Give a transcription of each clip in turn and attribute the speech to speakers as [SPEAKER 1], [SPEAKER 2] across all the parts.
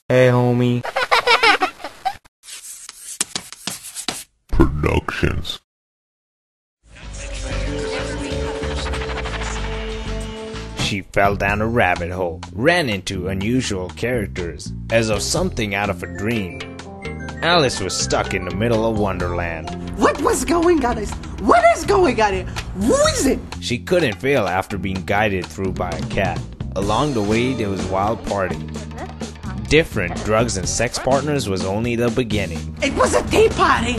[SPEAKER 1] Hey, homie.
[SPEAKER 2] Productions.
[SPEAKER 3] She fell down a rabbit hole, ran into unusual characters, as of something out of a dream. Alice was stuck in the middle of Wonderland.
[SPEAKER 4] What was going on? What is going on here? Who is it?
[SPEAKER 3] She couldn't fail after being guided through by a cat. Along the way, there was wild party. Different drugs and sex partners was only the beginning.
[SPEAKER 4] It was a tea party,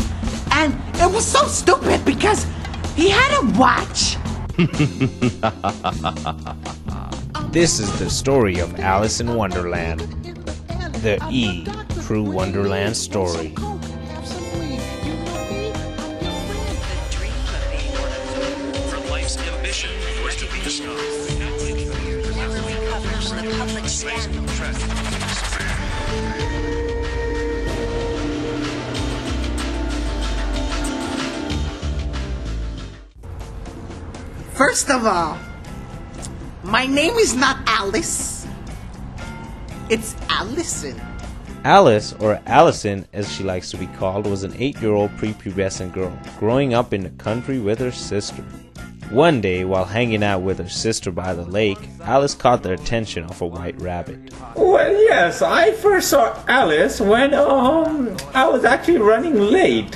[SPEAKER 4] and it was so stupid because he had a watch.
[SPEAKER 3] This is the story of Alice in Wonderland. The E True Wonderland story.
[SPEAKER 5] From life's ambition was to be discovered. The public scandal.
[SPEAKER 4] First of all, my name is not Alice. It's Allison.
[SPEAKER 3] Alice, or Allison as she likes to be called, was an 8-year-old prepubescent girl growing up in the country with her sister. One day, while hanging out with her sister by the lake, Alice caught the attention of a white rabbit.
[SPEAKER 6] Well, yes, I first saw Alice when I was actually running late.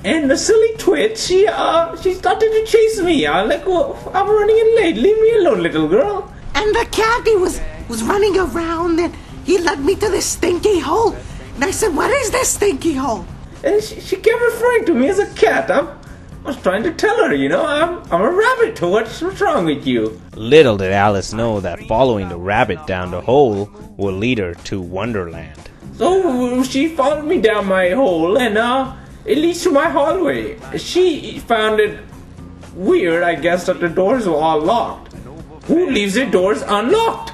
[SPEAKER 6] And the silly twit, she started to chase me. I was like, well, I'm running in late. Leave me alone, little girl.
[SPEAKER 4] And the cat, he was running around, and he led me to this stinky hole. And I said, what is this stinky hole?
[SPEAKER 6] And she kept referring to me as a cat. I was trying to tell her, I'm a rabbit. What's wrong with you?
[SPEAKER 3] Little did Alice know that following the rabbit down the hole would lead her to Wonderland.
[SPEAKER 6] So she followed me down my hole, and it leads to my hallway. She found it weird, I guess, that the doors were all locked. Who leaves their doors unlocked?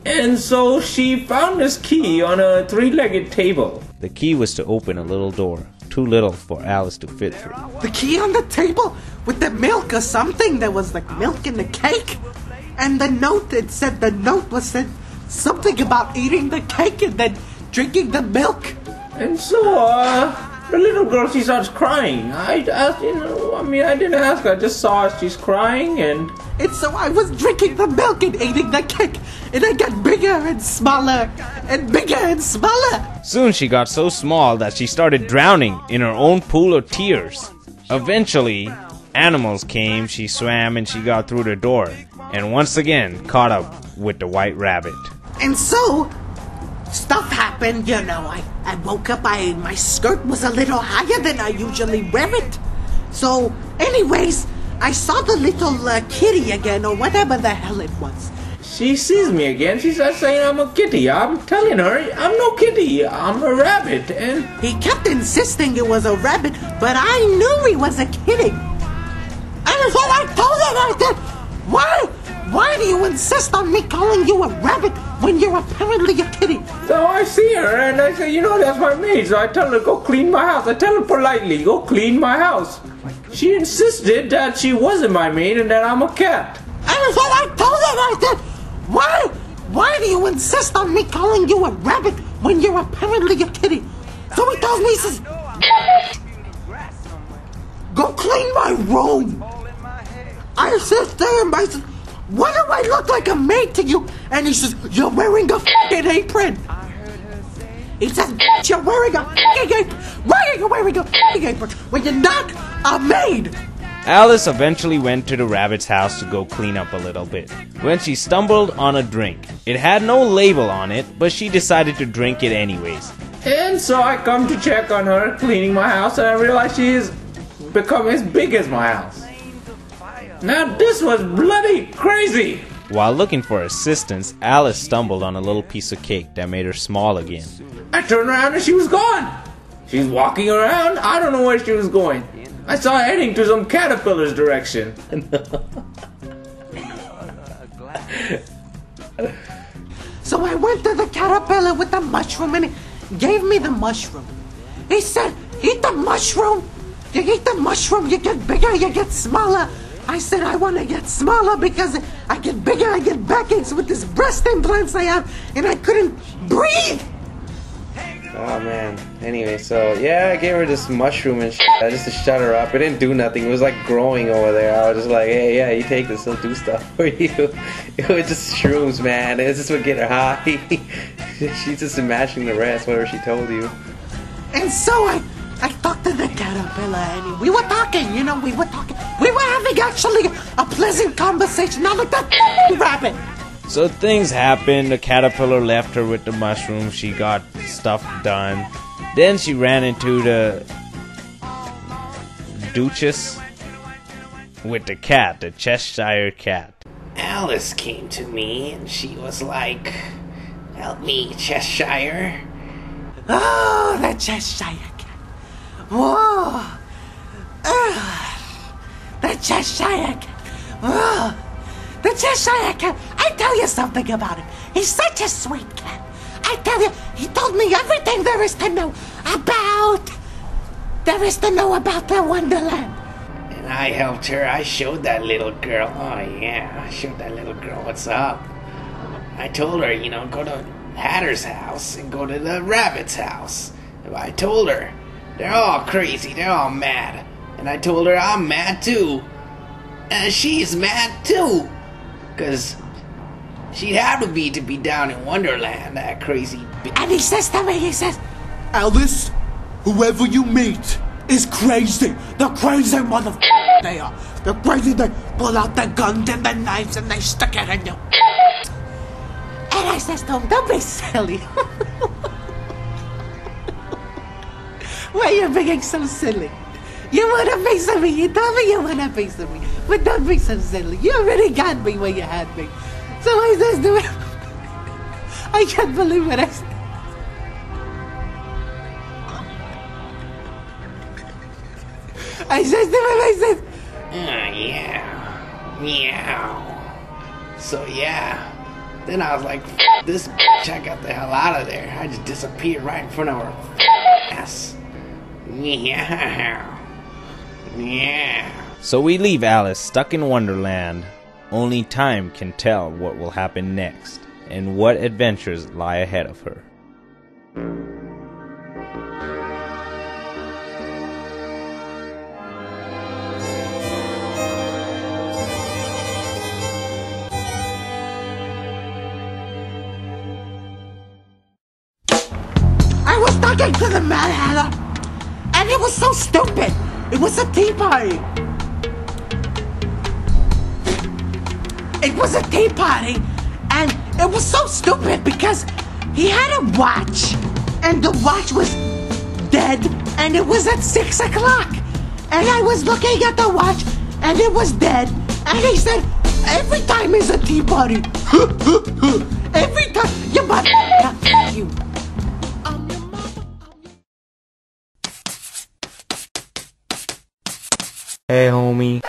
[SPEAKER 6] And so she found this key on a 3-legged table.
[SPEAKER 3] The key was to open a little door, too little for Alice to fit through.
[SPEAKER 4] The key on the table with the milk or something. There was like milk in the cake. And the note, it said something about eating the cake and then drinking the milk.
[SPEAKER 6] And so, the little girl, she starts crying. I didn't ask her. I just saw her. She's crying, and
[SPEAKER 4] so I was drinking the milk and eating the cake, and I got bigger and smaller, and bigger and smaller.
[SPEAKER 3] Soon she got so small that she started drowning in her own pool of tears. Eventually, animals came, she swam, and she got through the door, and once again caught up with the white rabbit.
[SPEAKER 4] And so, stuff happened, I woke up, my skirt was a little higher than I usually wear it. So, anyways, I saw the little kitty again, or whatever the hell it was.
[SPEAKER 6] she sees me again. She starts saying I'm a kitty. I'm telling her I'm no kitty. I'm a rabbit. And
[SPEAKER 4] he kept insisting it was a rabbit, but I knew he was a kitty. And so I told him, I said, why do you insist on me calling you a rabbit when you're apparently a kitty?
[SPEAKER 6] So I see her and I say, that's my maid. So I tell her, go clean my house. I tell her politely, go clean my house. She insisted that she wasn't my maid and that I'm a cat.
[SPEAKER 4] And so I told him, I said, why do you insist on me calling you a rabbit when you're apparently a kitty? So he tells me, he says, go clean my room. I said to him, I said, why do I look like a maid to you? And he says, you're wearing a fucking apron. He says, you're wearing a fucking apron. Why are you wearing a fucking apron when you're not a maid?
[SPEAKER 3] Alice eventually went to the rabbit's house to go clean up a little bit, when she stumbled on a drink. It had no label on it, but she decided to drink it anyways.
[SPEAKER 6] And so I come to check on her cleaning my house and I realize she has become as big as my house. Now this was bloody crazy.
[SPEAKER 3] While looking for assistance, Alice stumbled on a little piece of cake that made her small again.
[SPEAKER 6] I turned around and she was gone. She's walking around. I don't know where she was going. I saw her heading to some caterpillar's direction.
[SPEAKER 4] So I went to the caterpillar with the mushroom and he gave me the mushroom. He said, eat the mushroom. You eat the mushroom, you get bigger, you get smaller. I said I want to get smaller because I get bigger, I get backaches with this breast implants I have, and I couldn't breathe.
[SPEAKER 1] Oh man. Anyway, so yeah, I gave her this mushroom and shit just to shut her up. It didn't do nothing. It was like growing over there. I was just like, hey, yeah, you take this, it'll do stuff for you. It was just shrooms, man. This is what get her high. She's just imagining the rest, whatever she told you.
[SPEAKER 4] And so I talked to the caterpillar, and we were talking, you know, we were having actually a pleasant conversation, not like that rabbit.
[SPEAKER 3] So things happened. The caterpillar left her with the mushroom. She got stuff done. Then she ran into the Duchess with the cat, the Cheshire cat.
[SPEAKER 2] Alice came to me and she was like, help me, Cheshire.
[SPEAKER 4] Oh, the Cheshire cat. Whoa. The Cheshire cat. Whoa. The Cheshire cat. I tell you something about him. He's such a sweet cat. I tell you, he told me everything there is to know about the Wonderland.
[SPEAKER 2] And I helped her. I showed that little girl. Oh yeah, I showed that little girl what's up. I told her, you know, go to Hatter's house and go to the rabbit's house. And I told her, they're all crazy, they're all mad. And I told her I'm mad too. And she's mad too. Cause she'd have to be down in Wonderland, that crazy bitch.
[SPEAKER 4] And he says to me, he says,
[SPEAKER 7] Alice, whoever you meet is crazy.
[SPEAKER 4] the crazy motherfucker they are. The crazy, they pull out the guns and the knives and they stick it in you. And I says to him, don't be silly. Why are you being so silly? You want a piece of me. You told me you want a piece of me. But don't be so silly. You already got me where you had me. So I says to him, I can't believe what I said. I says to him, I said,
[SPEAKER 2] Yeah. Meow. So yeah. Then I was like, F this bitch, I got the hell out of there. I just disappeared right in front of her ass. Meow. Yeah.
[SPEAKER 3] So we leave Alice stuck in Wonderland. Only time can tell what will happen next and what adventures lie ahead of her.
[SPEAKER 4] I was talking to the Mad Hatter, and it was so stupid. It was a tea party. It was a tea party, and it was so stupid because he had a watch, and the watch was dead, and it was at 6 o'clock. And I was looking at the watch, and it was dead. And he said, every time is a tea party. Every time. You mother... You.
[SPEAKER 3] Hey homie.